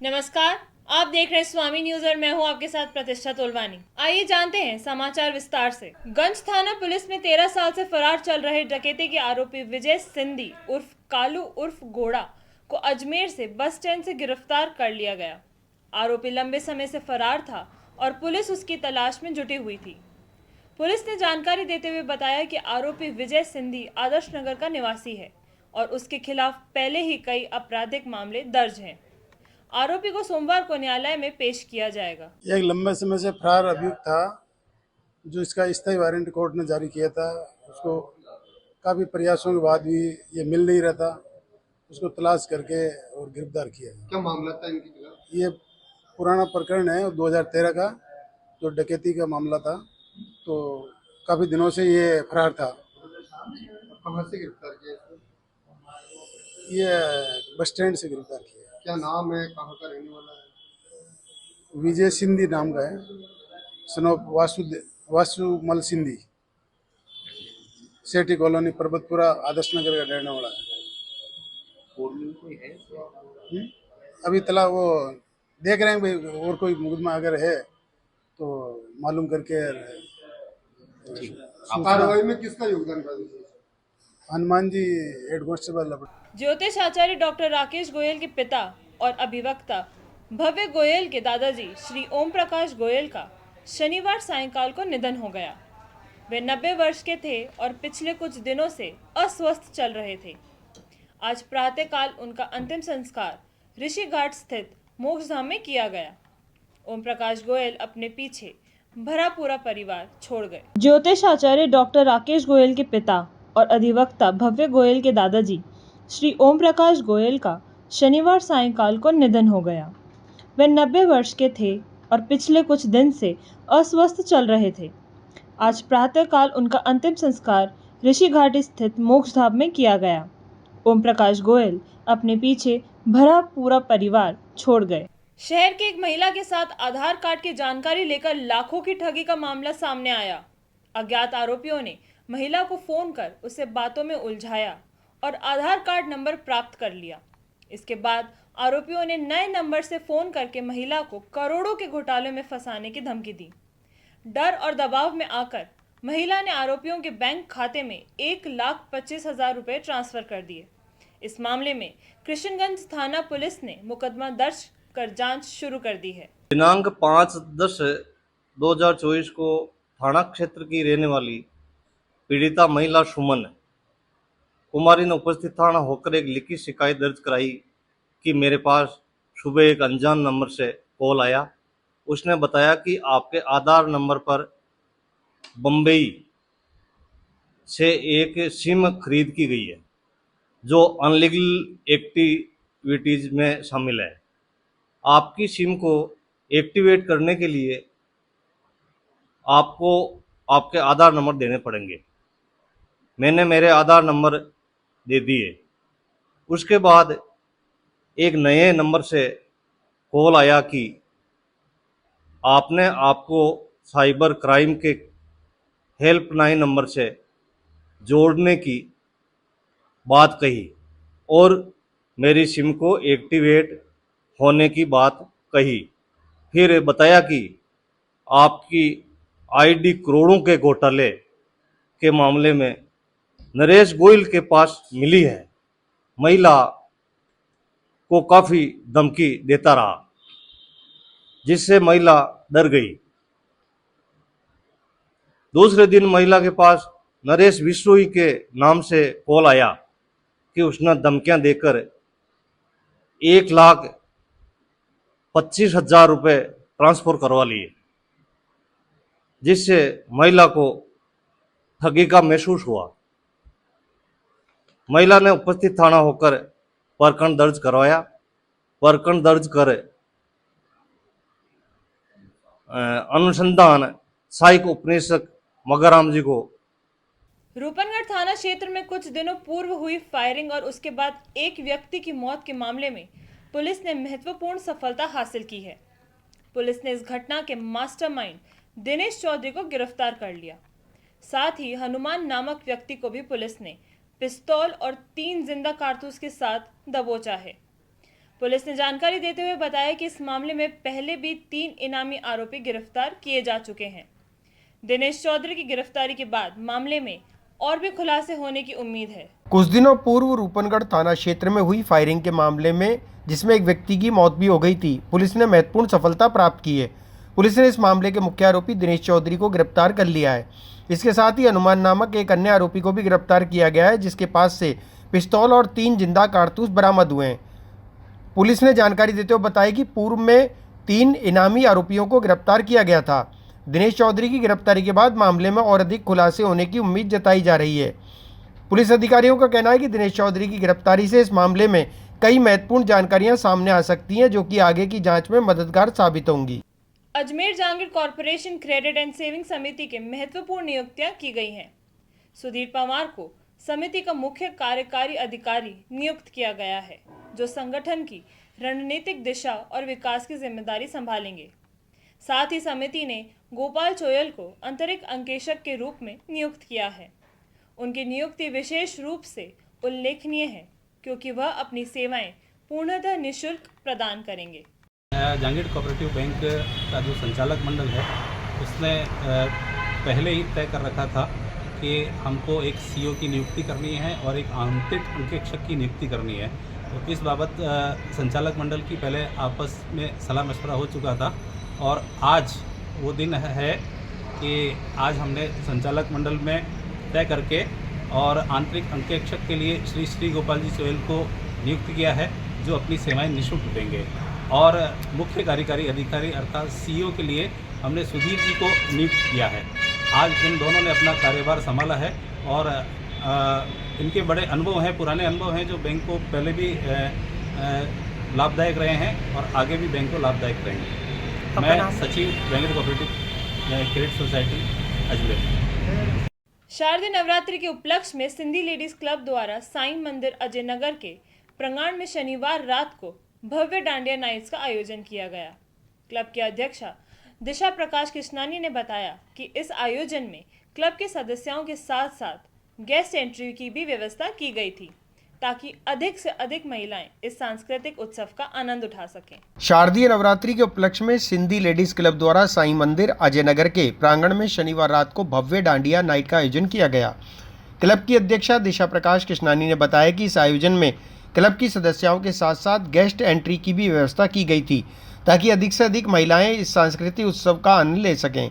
नमस्कार, आप देख रहे हैं स्वामी न्यूज और मैं हूं आपके साथ प्रतिष्ठा तोलवानी। आइए जानते हैं समाचार विस्तार से। गंज थाना पुलिस में 13 साल से फरार चल रहे डकैती के आरोपी विजय सिंधी उर्फ कालू उर्फ गोड़ा को अजमेर से बस स्टैंड से गिरफ्तार कर लिया गया। आरोपी लंबे समय से फरार था और पुलिस उसकी तलाश में जुटी हुई थी। पुलिस ने जानकारी देते हुए बताया कि आरोपी विजय सिंधी आदर्श नगर का निवासी है और उसके खिलाफ पहले ही कई आपराधिक मामले दर्ज हैं। आरोपी को सोमवार को न्यायालय में पेश किया जाएगा। एक लंबे समय से फरार अभियुक्त था जो इसका स्थायी वारंट कोर्ट ने जारी किया था। उसको काफ़ी प्रयासों के बाद भी ये मिल नहीं रहा था। उसको तलाश करके और गिरफ्तार किया। क्या मामला था इनके खिलाफ? ये पुराना प्रकरण है 2013 का, जो डकैती का मामला था। तो काफ़ी दिनों से ये फरार था। कहाँ से गिरफ्तार किया इसको? ये बस स्टैंड से गिरफ्तार किया। क्या नाम है, कहाँ का रहने वाला है? विजय सिंधी नाम का है, son of Vasumal Sindhi, Sethi colony Parvatpura Adarsh Nagar का रहने वाला है। कोई है? अभी तला वो देख रहे हैं भाई, और कोई मुकदमा अगर है तो मालूम करके। कार्रवाई में किसका योगदान था? Hanuman ji head constable. ज्योतिष आचार्य डॉक्टर राकेश गोयल के पिता और अभिवक्ता भव्य गोयल के दादाजी श्री ओम प्रकाश गोयल का शनिवार सायंकाल को निधन हो गया। वे 90 वर्ष के थे और पिछले कुछ दिनों से अस्वस्थ चल रहे थे। आज प्रातःकाल उनका अंतिम संस्कार ऋषि घाट स्थित मोक्षधाम में किया गया। ओम प्रकाश गोयल अपने पीछे भरा पूरा परिवार छोड़ गए। ज्योतिष आचार्य डॉक्टर राकेश गोयल के पिता और अधिवक्ता भव्य गोयल के दादाजी श्री ओम प्रकाश गोयल का शनिवार सायंकाल को निधन हो गया। वे 90 वर्ष के थे और पिछले कुछ दिन से अस्वस्थ चल रहे थे। आज प्रातःकाल उनका अंतिम संस्कार ऋषि घाट स्थित मोक्षधाम में किया गया। ओम प्रकाश गोयल अपने पीछे भरा पूरा परिवार छोड़ गए। शहर की एक महिला के साथ आधार कार्ड की जानकारी लेकर लाखों की ठगी का मामला सामने आया। अज्ञात आरोपियों ने महिला को फोन कर उसे बातों में उलझाया और आधार कार्ड नंबर प्राप्त कर लिया। इसके बाद आरोपियों ने नए नंबर से फोन करके महिला को करोड़ों के घोटाले में फंसाने की धमकी दी। डर और दबाव में आकर महिला ने आरोपियों के बैंक खाते में 1,25,000 रुपए ट्रांसफर कर दिए। इस मामले में कृष्णगंज थाना पुलिस ने मुकदमा दर्ज कर जांच शुरू कर दी है। दिनांक 5/10/2024 को थाना क्षेत्र की रहने वाली पीड़िता महिला सुमन कुमारी ने उपस्थित थाना होकर एक लिखित शिकायत दर्ज कराई कि मेरे पास सुबह एक अनजान नंबर से कॉल आया। उसने बताया कि आपके आधार नंबर पर बम्बई से एक सिम खरीद की गई है जो अनलीगल एक्टिविटीज में शामिल है। आपकी सिम को एक्टिवेट करने के लिए आपको आपके आधार नंबर देने पड़ेंगे। मैंने मेरे आधार नंबर दे दिए। उसके बाद एक नए नंबर से कॉल आया कि आपने आपको साइबर क्राइम के हेल्पलाइन नंबर से जोड़ने की बात कही और मेरी सिम को एक्टिवेट होने की बात कही। फिर बताया कि आपकी आईडी करोड़ों के घोटाले के मामले में नरेश गोयल के पास मिली है। महिला को काफ़ी धमकी देता रहा जिससे महिला डर गई। दूसरे दिन महिला के पास नरेश विश्नोई के नाम से कॉल आया कि उसने धमकियां देकर 1,25,000 रुपये ट्रांसफर करवा लिए, जिससे महिला को ठगी का महसूस हुआ। महिला ने उपस्थित थाना होकर प्रकरण दर्ज करवाया। प्रकरण दर्ज कर अनुसंधान सहायक उपनिरीक्षक मगाराम जी को रूपनगढ़ थाना क्षेत्र में कुछ दिनों पूर्व हुई फायरिंग और उसके बाद एक व्यक्ति की मौत के मामले में पुलिस ने महत्वपूर्ण सफलता हासिल की है। पुलिस ने इस घटना के मास्टरमाइंड दिनेश चौधरी को गिरफ्तार कर लिया। साथ ही हनुमान नामक व्यक्ति को भी पुलिस ने पिस्तौल और 3 जिंदा कारतूस के साथ दबोचा है। पुलिस ने जानकारी देते हुए बताया कि इस मामले में पहले भी 3 इनामी आरोपी गिरफ्तार किए जा चुके हैं। दिनेश चौधरी की गिरफ्तारी के बाद मामले में और भी खुलासे होने की उम्मीद है। कुछ दिनों पूर्व रूपनगढ़ थाना क्षेत्र में हुई फायरिंग के मामले में जिसमें एक व्यक्ति की मौत भी हो गई थी, पुलिस ने महत्वपूर्ण सफलता प्राप्त की है। पुलिस ने इस मामले के मुख्य आरोपी दिनेश चौधरी को गिरफ्तार कर लिया है। इसके साथ ही अनुमान नामक एक अन्य आरोपी को भी गिरफ्तार किया गया है, जिसके पास से पिस्तौल और 3 जिंदा कारतूस बरामद हुए हैं। पुलिस ने जानकारी देते हुए बताया कि पूर्व में 3 इनामी आरोपियों को गिरफ्तार किया गया था। दिनेश चौधरी की गिरफ्तारी के बाद मामले में और अधिक खुलासे होने की उम्मीद जताई जा रही है। पुलिस अधिकारियों का कहना है कि दिनेश चौधरी की गिरफ्तारी से इस मामले में कई महत्वपूर्ण जानकारियां सामने आ सकती हैं, जो कि आगे की जांच में मददगार साबित होंगी। Ajmer Jahangir corporation credit and saving समिति के महत्वपूर्ण नियुक्तियां की गई हैं। सुधीर पवार को समिति का मुख्य कार्यकारी अधिकारी नियुक्त किया गया है, जो संगठन की रणनीतिक दिशा और विकास की जिम्मेदारी संभालेंगे। साथ ही समिति ने गोपाल चोयल को अंतरिक्ष अंकेशक के रूप में नियुक्त किया है। उनकी नियुक्ति विशेष रूप से उल्लेखनीय है, क्योंकि वह अपनी सेवाएं पूर्णतः निःशुल्क प्रदान करेंगे। जहांगीर कोऑपरेटिव बैंक का जो संचालक मंडल है, उसने पहले ही तय कर रखा था कि हमको एक सीईओ की नियुक्ति करनी है और एक आंतरिक अंकेक्षक की नियुक्ति करनी है। तो इस बाबत संचालक मंडल की पहले आपस में सलाह मशवरा हो चुका था और आज वो दिन है कि आज हमने संचालक मंडल में तय करके और आंतरिक अंकेक्षक के लिए श्री गोपाल जी चोयल को नियुक्त किया है, जो अपनी सेवाएं निःशुल्क देंगे। और मुख्य कार्यकारी अधिकारी अर्थात सीईओ के लिए हमने सुधीर जी को नियुक्त किया है। आज इन दोनों ने अपना कार्यभार संभाला है और इनके बड़े अनुभव हैं, पुराने अनुभव हैं, जो बैंक को पहले भी लाभदायक रहे हैं और आगे भी बैंक को लाभदायक रहेंगे। मैं सचिव Jahangir cooperative credit society Ajmer. शारदीय नवरात्रि के उपलक्ष्य में सिंधी लेडीज क्लब द्वारा साईं मंदिर अजय नगर के प्रांगण में शनिवार रात को भव्य डांडिया नाइट्स का आयोजन किया गया। क्लब की अध्यक्षा दिशा प्रकाश कृष्णानी ने बताया कि इस आयोजन में क्लब के सदस्यों के साथ साथ गेस्ट एंट्री की भी व्यवस्था की गई थी, ताकि अधिक से अधिक महिलाएं इस सांस्कृतिक उत्सव का आनंद उठा सकें। शारदीय नवरात्रि के उपलक्ष्य में सिंधी लेडीज क्लब द्वारा साईं मंदिर अजय नगर के प्रांगण में शनिवार रात को भव्य डांडिया नाइट का आयोजन किया गया। क्लब की अध्यक्षा दिशा प्रकाश कृष्णानी ने बताया कि इस आयोजन में क्लब की सदस्यों के साथ साथ गेस्ट एंट्री की भी व्यवस्था की गई थी, ताकि अधिक से अधिक महिलाएं इस सांस्कृतिक उत्सव का आनंद ले सकें।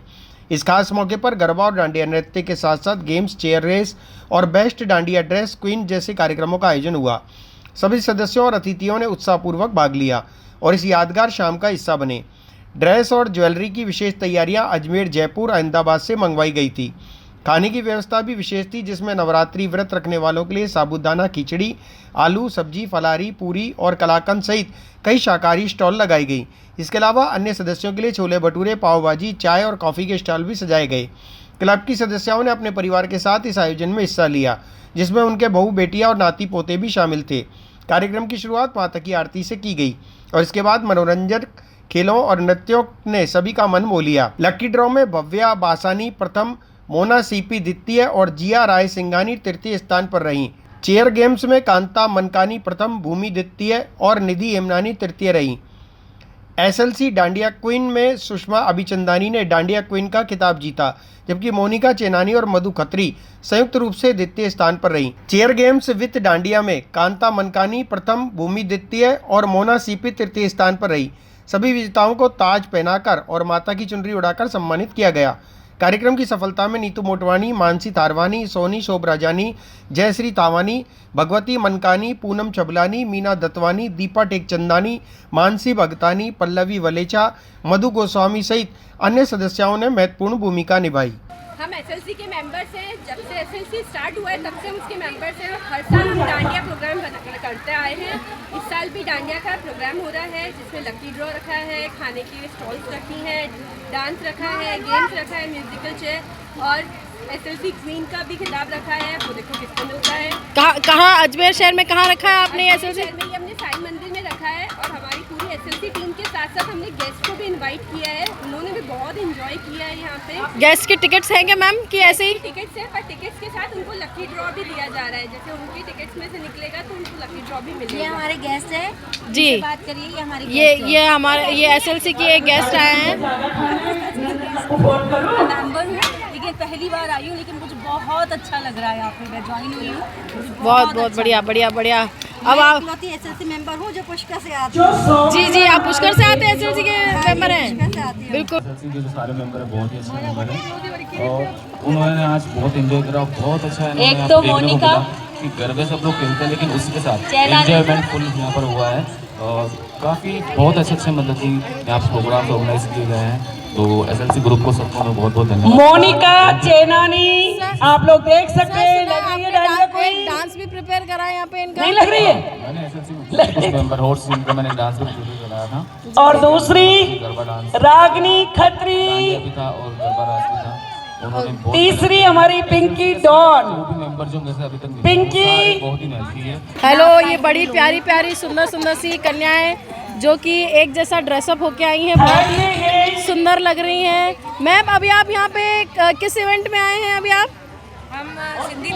इस खास मौके पर गरबा और डांडिया नृत्य के साथ साथ गेम्स, चेयर रेस और बेस्ट डांडिया ड्रेस क्वीन जैसे कार्यक्रमों का आयोजन हुआ। सभी सदस्यों और अतिथियों ने उत्साहपूर्वक भाग लिया और इस यादगार शाम का हिस्सा बने। ड्रेस और ज्वेलरी की विशेष तैयारियां अजमेर, जयपुर, अहमदाबाद से मंगवाई गई थी। खाने की व्यवस्था भी विशेष थी, जिसमें नवरात्रि व्रत रखने वालों के लिए साबूदाना खिचड़ी, आलू सब्जी, फलारी, पूरी और कलाकंद सहित कई शाकाहारी स्टॉल लगाई गई। इसके अलावा अन्य सदस्यों के लिए छोले भटूरे, पाव भाजी, चाय और कॉफ़ी के स्टॉल भी सजाए गए। क्लब की सदस्यों ने अपने परिवार के साथ इस आयोजन में हिस्सा लिया, जिसमें उनके बहू बेटियां और नाती पोते भी शामिल थे। कार्यक्रम की शुरुआत माता की आरती से की गई और इसके बाद मनोरंजक खेलों और नृत्यों ने सभी का मन मोह लिया। लक्की ड्रॉ में भव्या बासानी प्रथम, मोना सीपी द्वितीय और जिया राय सिंघानी तृतीय स्थान पर रहीं। चेयर गेम्स में कांता मनकानी प्रथम, भूमि द्वितीय और निधि हेमनानी तृतीय रहीं। एसएलसी डांडिया क्वीन में सुषमा अभिचंदानी ने डांडिया क्वीन का खिताब जीता, जबकि मोनिका चेनानी और मधु खत्री संयुक्त रूप से द्वितीय स्थान पर रहीं। चेयर गेम्स विथ डांडिया में कांता मनकानी प्रथम, भूमि द्वितीय और मोना सीपी तृतीय स्थान पर रही। सभी विजेताओं को ताज पहनाकर और माता की चुनरी उड़ाकर सम्मानित किया गया। कार्यक्रम की सफलता में नीतू मोटवानी, मानसी थारवानी, सोनी शोभराजानी, जयश्री तावानी, भगवती मनकानी, पूनम छबलानी, मीना दत्वानी, दीपा टेकचंदानी, मानसी भगतानी, पल्लवी वलेचा, मधु गोस्वामी सहित अन्य सदस्यों ने महत्वपूर्ण भूमिका निभाई। हम एसएलसी के मेंबर्स हैं। जब से एसएलसी स्टार्ट हुआ है तब से हम उसके मेंबर्स हैं। हर साल हम डांडिया प्रोग्राम करते आए हैं। इस साल भी डांडिया का प्रोग्राम हो रहा है, जिसमें लकी ड्रॉ रखा है, खाने की स्टॉल्स रखी हैं, डांस रखा है, गेम्स रखा है, म्यूजिकल चेयर और एसएलसी क्वीन का भी खिताब रखा है। वो देखो किसको मिलता है। कहाँ अजमेर शहर में कहाँ रखा है आपने? एसएलसी शहर में ही हमने साईं मंदिर में रखा है और हमारी पूरी एसएलसी टीम के साथ साथ साथ हमने गेस्ट को भी इनवाइट किया है, उन्होंने भी बहुत एंजॉय किया है यहाँ पे। गेस्ट के टिकट्स हैं क्या मैम कि ऐसे ही? टिकट्स है, पर टिकट्स के साथ उनको लकी ड्रॉ भी दिया जा रहा है। जैसे उनकी टिकट्स में से निकलेगा तो उनको लकी ड्रॉ भी मिलेगा। ये हमारे गेस्ट है जी, बात करिए। ये हमारे ये हमारे ये SLC के एक गेस्ट आए हैं। मेंबर हूँ लेकिन पहली बार आई हूँ, लेकिन मुझे बहुत अच्छा लग रहा है यहाँ पे। मैं ज्वाइन हुई हूँ, बहुत बहुत बढ़िया बढ़िया बढ़िया। अब आप SLC मेंबर हूँ जो पुष्कर से आती हूँ। जी आप पुष्कर से आते हैं, SLC के मेंबर हैं? बिल्कुल। SLC के जो सारे मेंबर हैं बहुत ही अच्छे मेंबर हैं और उन्होंने आज बहुत एंजॉय करा, बहुत अच्छा है। एक तो मोनिका कि घर में सब लोग खेलते हैं लेकिन उसी के साथ एंजॉयमेंट फुल यहाँ पर हुआ है और काफ़ी बहुत अच्छे मतलब कि यहाँ पर प्रोग्राम ऑर्गेनाइज किए गए हैं। तो SLC ग्रुप को सबको मैं बहुत बहुत धन्यवाद। मोनिका चेनानी आप लोग देख सकते हैं, लग रही है डांडिया कोई डांस भी प्रिपेयर करा है यहाँ पे इनका? नहीं लग रही है। मैंने SLC में कुछ मेंबर हॉर्स टीम का मैंने डांस भी प्रिपेयर कराया था और दूसरी गरबा डांस रागनी खत्री भी था और गरबा डांस भी था। उन्होंने बहुत तीसरी हमारी पिंकी डॉन मेंबर जो जैसे अभी तक पिंकी बहुत ही नाची है। हेलो, ये बड़ी प्यारी प्यारी सुंदर सुंदर सी कन्याएं जो कि एक जैसा ड्रेसअप होके आई हैं, बहुत ही सुंदर लग रही हैं। मैम अभी आप यहाँ पे किस इवेंट में आए हैं? अभी आप? हम सिंधी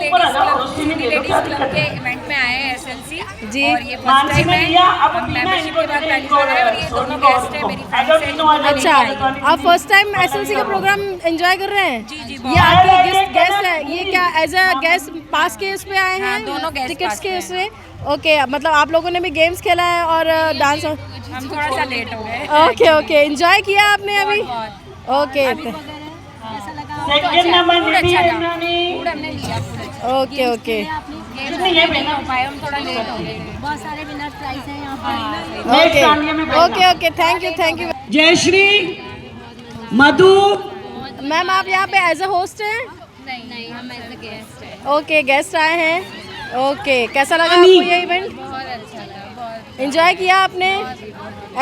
लेडीज क्लब के इवेंट में आए हैं SLC जी। और ये फर्स्ट टाइम है। हम मेंबरशिप के बाद पहली बार आए और ये दोनों गेस्ट है मेरी फ्रेंड्स हैं। अच्छा, आप फर्स्ट टाइम SLC का प्रोग्राम एंजॉय कर रहे हैं? जी ये आपके गेस्ट है, ये क्या एज अ गेस्ट पास के उस पे आए हैं? हाँ, दोनों guest टिकट्स pass के पे उससे? ओके, मतलब आप लोगों ने भी गेम्स खेला है और डांस? हम थोड़ा सा लेट हो गए। ओके एंजॉय किया आपने अभी? ओके सेकंड नंबर फूड अच्छा था, निधि फूड हमने लिया। ओके हम थोड़ा लेट हो गए। बहुत सारे विनर प्राइज हैं यहाँ पर। Okay thank you. Jayshree Madhu ma'am आप यहाँ पे एज अ होस्ट हैं? नहीं हम एज अ गेस्ट है। ओके, गेस्ट आए हैं। ओके, कैसा लगा आपको ये इवेंट? बहुत अच्छा लगा, बहुत एंजॉय किया आपने?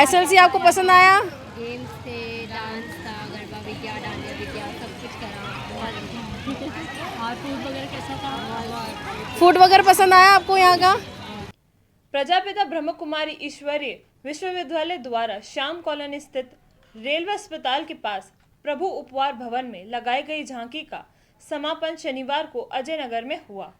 SLC आपको पसंद आया? गेम्स थे, डांस था, गरबा भी किया, डांडिया भी किया, सब कुछ करा। और फूड वगैरह कैसा था? फूड वगैरह पसंद आया आपको यहाँ का? प्रजापिता ब्रह्म कुमारी ईश्वरीय विश्वविद्यालय द्वारा श्याम कॉलोनी स्थित रेलवे अस्पताल के पास प्रभु उपहार भवन में लगाई गई झांकी का समापन शनिवार को अजय नगर में हुआ।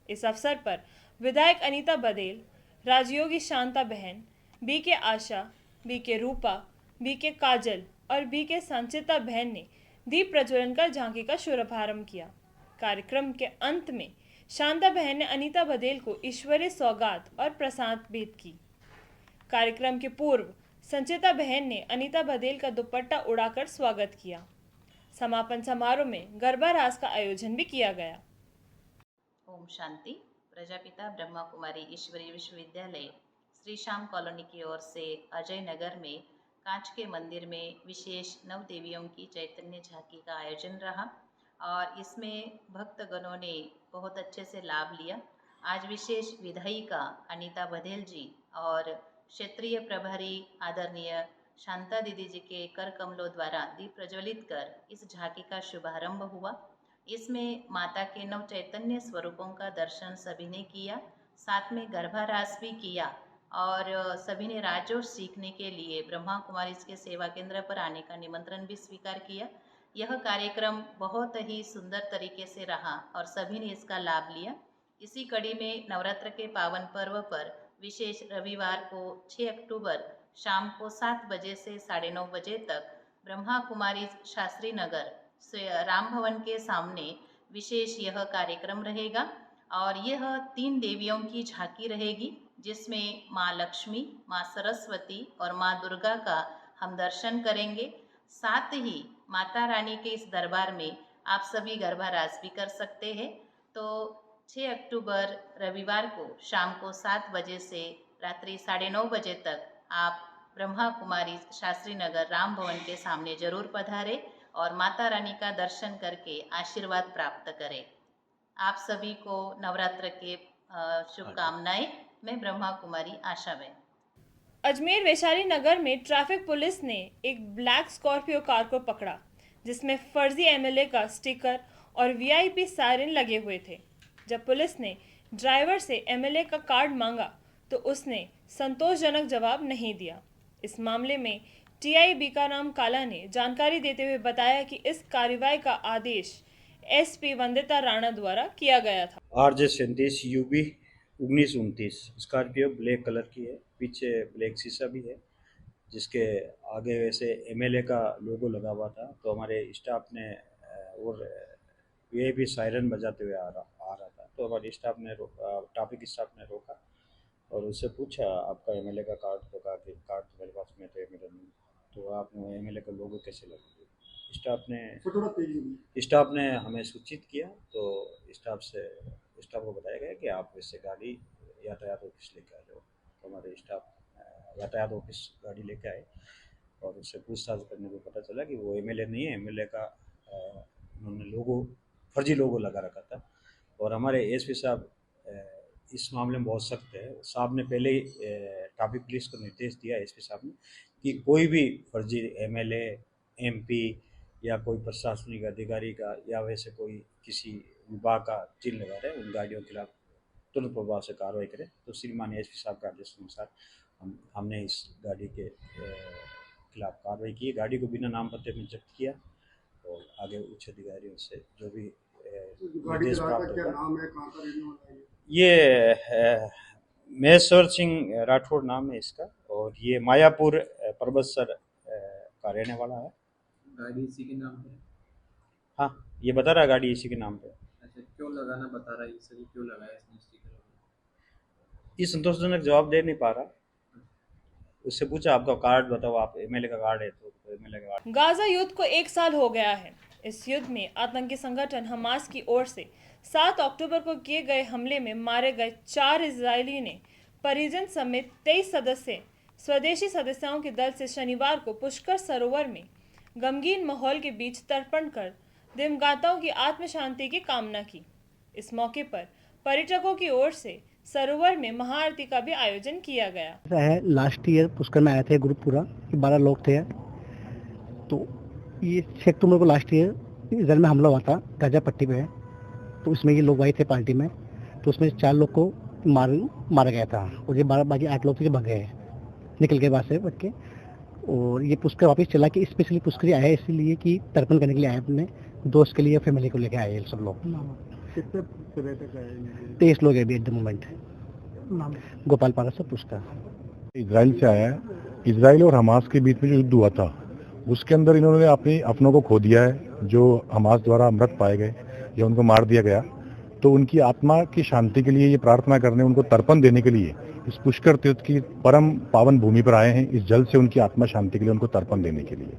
इस अवसर पर विधायक अनीता बदेल, राजयोगी शांता बहन, BK आशा, BK रूपा, BK काजल और BK संचिता बहन ने दीप प्रज्वलन कर झांकी का शुभारंभ किया। कार्यक्रम के अंत में शांता बहन ने अनीता बदेल को ईश्वरीय सौगात और प्रसाद भेंट की। कार्यक्रम के पूर्व संचिता बहन ने अनीता बदेल का दुपट्टा उड़ाकर स्वागत किया। समापन समारोह में गरबा रास का आयोजन भी किया गया। ओम शांति। प्रजापिता ब्रह्मा कुमारी ईश्वरीय विश्वविद्यालय श्री श्याम कॉलोनी की ओर से अजय नगर में कांच के मंदिर में विशेष नव देवियों की चैतन्य झांकी का आयोजन रहा और इसमें भक्तगणों ने बहुत अच्छे से लाभ लिया। आज विशेष विधायिका अनीता बदेल जी और क्षेत्रीय प्रभारी आदरणीय शांता दीदी जी के कर कमलों द्वारा दीप प्रज्वलित कर इस झांकी का शुभारंभ हुआ। इसमें माता के नव चैतन्य स्वरूपों का दर्शन सभी ने किया, साथ में गरबा रास भी किया और सभी ने राजोश सीखने के लिए ब्रह्मा कुमारी के सेवा केंद्र पर आने का निमंत्रण भी स्वीकार किया। यह कार्यक्रम बहुत ही सुंदर तरीके से रहा और सभी ने इसका लाभ लिया। इसी कड़ी में नवरात्र के पावन पर्व पर विशेष रविवार को 6 अक्टूबर शाम को 7 बजे से 9:30 बजे तक ब्रह्मा कुमारी शास्त्री नगर राम भवन के सामने विशेष यह कार्यक्रम रहेगा और यह 3 देवियों की झांकी रहेगी, जिसमें माँ लक्ष्मी, माँ सरस्वती और माँ दुर्गा का हम दर्शन करेंगे। साथ ही माता रानी के इस दरबार में आप सभी गरबा रास भी कर सकते हैं। तो 6 अक्टूबर रविवार को शाम को 7 बजे से रात्रि 9:30 बजे तक आप ब्रह्मा कुमारी शास्त्री नगर राम भवन के सामने जरूर पधारें और माता रानी का दर्शन करके आशीर्वाद प्राप्त करें। आप सभी को नवरात्र के शुभकामनाएं। मैं ब्रह्मा कुमारी आशा बहन। अजमेर वैशाली नगर में ट्रैफिक पुलिस ने एक ब्लैक स्कॉर्पियो कार को पकड़ा, जिसमें फर्जी MLA का स्टिकर और VIP सायरन लगे हुए थे। जब पुलिस ने ड्राइवर से MLA का कार्ड मांगा तो उसने संतोषजनक जवाब नहीं दिया। इस मामले में टीआई बीकाराम काला ने जानकारी देते हुए बताया कि इस कार्रवाई का आदेश एसपी वंदिता राणा द्वारा किया गया था। RJ37 UB 1929 Scorpio black colour की है, पीछे ब्लैक शीशा भी है, जिसके आगे वैसे एमएलए का लोगो लगा हुआ था। तो हमारे स्टाफ ने और ये भी सायरन बजाते हुए आ रहा था। तो हमारे स्टाफ ने ट्रैफिक स्टाफ ने रोका और उससे पूछा आपका एमएलए का कार्ड, तो कहा कि कार्ड तो मेरे पास में तो एमएलए नहीं, तो आपने एमएलए का लोगो कैसे लगा? स्टाफ ने हमें सूचित किया, तो स्टाफ को बताया गया कि आप इससे गाड़ी यातायात ऑफिस लेके आ जाओ। तो हमारे स्टाफ यातायात ऑफिस गाड़ी लेके आए और उससे पूछताछ करने को पता चला कि वो एमएलए नहीं है, एमएलए का उन्होंने फर्जी लोगो लगा रखा था। और हमारे एसपी साहब इस मामले में बहुत सख्त है। साहब ने पहले ही ट्रैफिक पुलिस को निर्देश दिया, एसपी साहब ने, कि कोई भी फर्जी एमएलए, एमपी या कोई प्रशासनिक अधिकारी का या वैसे कोई किसी विभाग का चिन्ह लगा रहे, उन गाड़ियों के खिलाफ तुरंत प्रभाव से कार्रवाई करें। तो श्रीमान एसपी साहब के आदेश के अनुसार हमने इस गाड़ी के खिलाफ कार्रवाई की। गाड़ी को बिना नाम पते में जब्त किया और आगे उच्च अधिकारियों से जो भी निर्देश प्राप्त होगा। ये महेश्वर सिंह राठौड़ नाम है इसका, और ये मायापुर परबतसर का रहने वाला है। गाड़ी इसी के नाम पे? हाँ, ये बता रहा है गाड़ी इसी के नाम पे। अच्छा, क्यों लगाना बता रहा है सर, क्यों लगाया इसने स्टिकर? ये संतोषजनक जवाब दे नहीं पा रहा। उससे पूछा आपका कार्ड बताओ, आप एमएलए का कार्ड है तो एमएलए का कार्ड। गाजा युद्ध को 1 साल हो गया है। इस युद्ध में आतंकी संगठन हमास की ओर से 7 अक्टूबर को किए गए हमले में मारे गए 4 इजरायली ने परिजन समेत 23 सदस्य स्वदेशी सदस्यों के दल से शनिवार को पुष्कर सरोवर में गमगीन माहौल के बीच तर्पण कर दिवंगतों की आत्म शांति की कामना की। इस मौके पर पर्यटकों की ओर से सरोवर में महाआरती का भी आयोजन किया गया है। लास्ट ईयर पुष्कर में आए थे ग्रुप पूरा, 12 लोग थे। तो ये 6 अक्टूबर को लास्ट ईयर इधर में हमला हुआ था गाजा पट्टी पे, तो उसमें ये लोग आए थे पार्टी में, तो उसमें 4 लोग को मारा गया था और ये बाकी 8 लोग थे जो भग गए, निकल गए वहाँ से बच के। और ये पुष्कर वापस चला कि स्पेशली पुष्कर आया है इसीलिए कि तर्पण करने के लिए आए, अपने दोस्त के लिए, फैमिली को लेके आए सब लोग। कितने पर्यटक आए? 23 लोग है अभी एट द मोमेंट। गोपाल पारा से पुष्कर इजराइल से आया है। इजराइल और हमास के बीच में जो युद्ध हुआ था उसके अंदर इन्होंने अपनों को खो दिया है, जो हमास द्वारा मृत पाए गए या उनको मार दिया गया। तो उनकी आत्मा की शांति के लिए ये प्रार्थना करने, उनको तर्पण देने के लिए इस पुष्कर तीर्थ की परम पावन भूमि पर आए हैं। इस जल से उनकी आत्मा शांति के लिए उनको तर्पण देने के लिए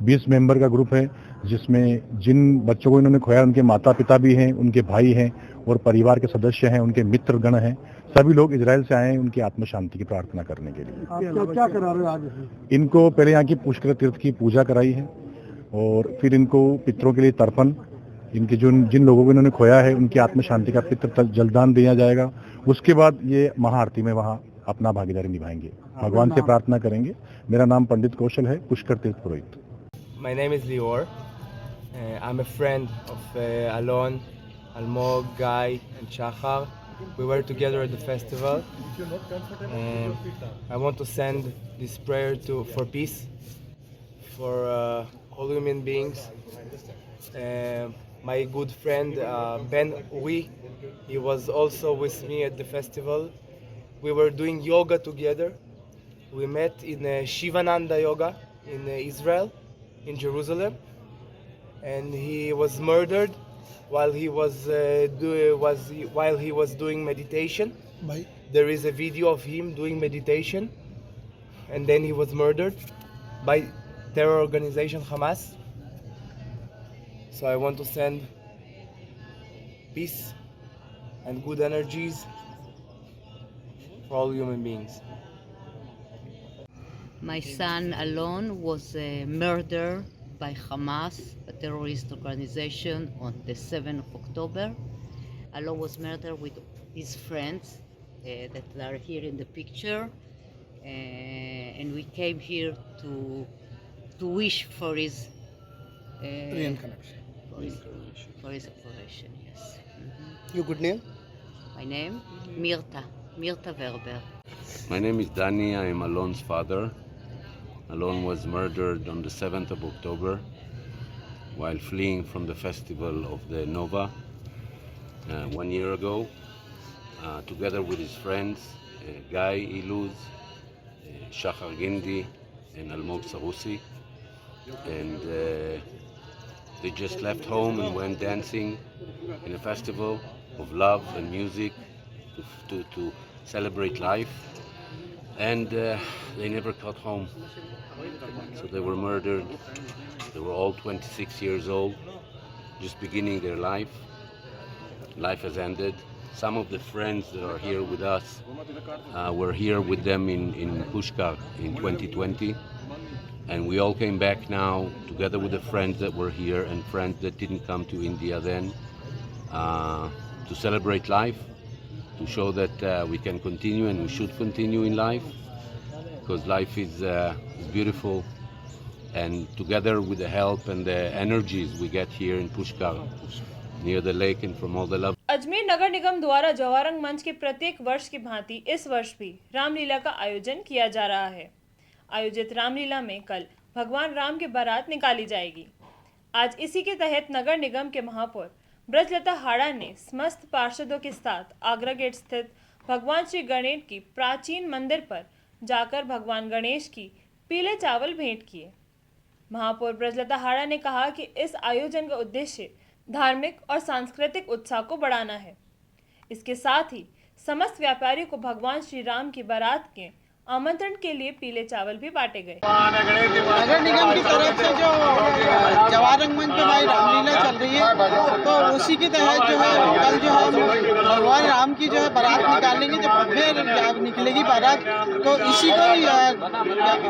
20 मेंबर का ग्रुप है, जिसमें जिन बच्चों को इन्होंने खोया उनके माता पिता भी हैं, उनके भाई हैं और परिवार के सदस्य हैं, उनके मित्र गण हैं। सभी लोग इजराइल से आए हैं उनकी आत्मा शांति की प्रार्थना करने के लिए। आप क्या करा रहे हो आज? इनको पहले यहाँ की पुष्कर तीर्थ की पूजा कराई है और फिर इनको पितरों के लिए तर्पण, इनके जिन लोगों को इन्होंने खोया है उनकी आत्म शांति का पितृ जलदान दिया जाएगा। उसके बाद ये महाआरती में वहाँ अपना भागीदारी निभाएंगे, भगवान से प्रार्थना करेंगे। मेरा नाम पंडित कौशल है, पुष्कर तीर्थ पुरोहित। My name is Lior. I'm a friend of Alon, Almog, Guy and Shachar. We were together at the festival. I want to send this prayer for peace, for all human beings. My good friend Ben Uri, he was also with me at the festival. We were doing yoga together. We met in Shivananda Yoga in Israel, in Jerusalem, and he was murdered while he was doing meditation. There is a video of him doing meditation, and then he was murdered by terror organization Hamas. So I want to send peace and good energies for all human beings. My son Alon was murdered by Hamas, a terrorist organization, on the 7th of October. Alon was murdered with his friends that are here in the picture, and we came here to wish for his for his operation. Yes. Your good name? My name Mirta Verber. My name is Danny. I am Alon's father. Alon was murdered on the 7th of October while fleeing from the festival of the Nova 1 year ago, together with his friends Guy Iluz, Shachar Gindi, and Almog Sarusi. And they just left home and went dancing in a festival of love and music to celebrate life. And they never got home. So they were murdered. They were all 26 years old, just beginning their life. Life has ended. Some of the friends that are here with us were here with them in Pushkar in 2020. And we all came back now together with the friends that were here and friends that didn't come to India then to celebrate life, to show that we can continue and we should continue in life, because life is beautiful. And together with the help and the energies we get here in Pushkar, near the lake, and from all the love. Ajmer नगर निगम द्वारा जवारंग मंच के प्रत्येक वर्ष की भांति इस वर्ष भी रामलीला का आयोजन किया जा रहा है। आयोजित रामलीला में कल भगवान राम की बारात निकाली जाएगी। आज इसी के तहत नगर निगम के महापौर ब्रजलता हाड़ा ने समस्त पार्षदों के साथ आगरा गेट स्थित भगवान श्री गणेश की प्राचीन मंदिर पर जाकर भगवान गणेश की पीले चावल भेंट किए। महापौर ब्रजलता हाड़ा ने कहा कि इस आयोजन का उद्देश्य धार्मिक और सांस्कृतिक उत्साह को बढ़ाना है। इसके साथ ही समस्त व्यापारियों को भगवान श्री राम की बारात के आमंत्रण के लिए पीले चावल भी बांटे गए। नगर निगम की तरफ से जो जवारंग मंच पे भाई रामलीला चल रही है, तो उसी के तहत जो है कल जो है भगवान राम की जो है बारात निकालेंगे। जब भव्य निकलेगी बारात, तो इसी को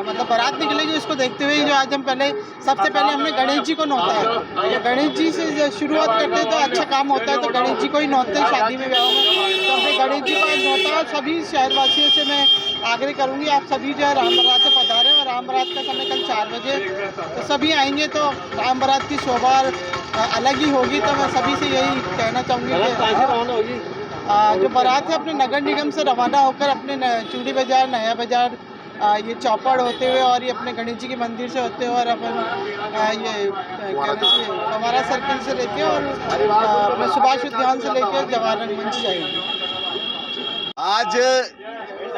मतलब बारात निकलेगी, उसको देखते हुए जो आज हम सबसे पहले हमने गणेश जी को नौता है। तो गणेश जी से शुरुआत करते हैं तो अच्छा काम होता है, तो गणेश जी को ही नौते हैं शादी में, ब्याह में। तो हमने गणेश जी को नौता, और सभी शहरवासियों से मैं आग्रह करूंगी आप सभी जो है राम बारात से पधारें। और राम बारात का समय कल 4 बजे, तो सभी आएंगे तो राम बारात की शोभा अलग ही होगी। तो मैं सभी से यही कहना चाहूँगी कि जो बारात है अपने नगर निगम से रवाना होकर अपने चूड़ी बाजार, नया बाजार, ये चौपड़ होते हुए और ये अपने गणेश जी के मंदिर से होते हुए और अपन ये हमारा सर्किल से लेके और अपने सुभाष उद्यान से लेके जवाहरलाल मंच जाएगी। आज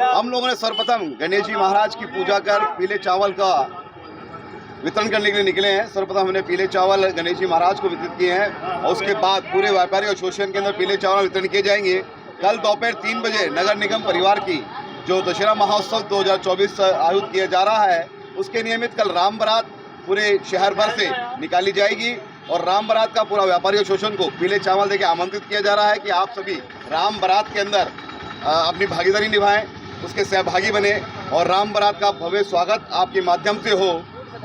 हम लोगों ने सर्वप्रथम गणेश जी महाराज की पूजा कर पीले चावल का वितरण करने के लिए निकले हैं। सर्वप्रथम हमने पीले चावल गणेश जी महाराज को वितरित किए हैं और उसके बाद पूरे व्यापारी एसोसिएशन के अंदर पीले चावल वितरण किए जाएंगे। कल दोपहर 3 बजे नगर निगम परिवार की जो दशहरा महोत्सव 2024 आयोजित किया जा रहा है, उसके नियमित कल राम बारात पूरे शहर भर से निकाली जाएगी और राम बारात का पूरा व्यापारी एसोसिएशन को पीले चावल देकर आमंत्रित किया जा रहा है कि आप सभी राम बारात के अंदर अपनी भागीदारी निभाएं, उसके सहभागी बने और राम बारात का भव्य स्वागत आपके माध्यम से हो।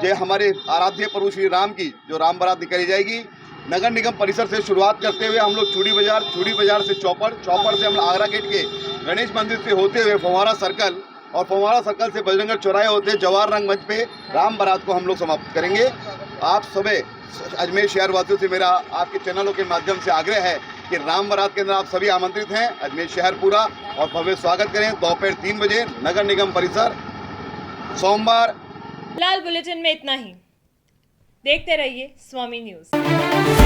ये हमारे आराध्य प्रभु श्री राम की जो राम बारात निकाली जाएगी, नगर निगम परिसर से शुरुआत करते हुए हम लोग चूड़ी बाजार से चौपड़ से हम आगरा गेट के गणेश मंदिर से होते हुए फव्वारा सर्कल और फव्वारा सर्कल से बजरंगगढ़ चौराहे होते जवाहरलाल मंच पे राम बारात को हम लोग समाप्त करेंगे। आप सभी अजमेर शहर वासियों से मेरा आपके चैनलों के माध्यम से आग्रह है कि राम बारात के अंदर आप सभी आमंत्रित हैं। अजमेर शहर पूरा और भव्य स्वागत करें। दोपहर 3 बजे नगर निगम परिसर, सोमवार। फिलहाल बुलेटिन में इतना ही। देखते रहिए स्वामी न्यूज़।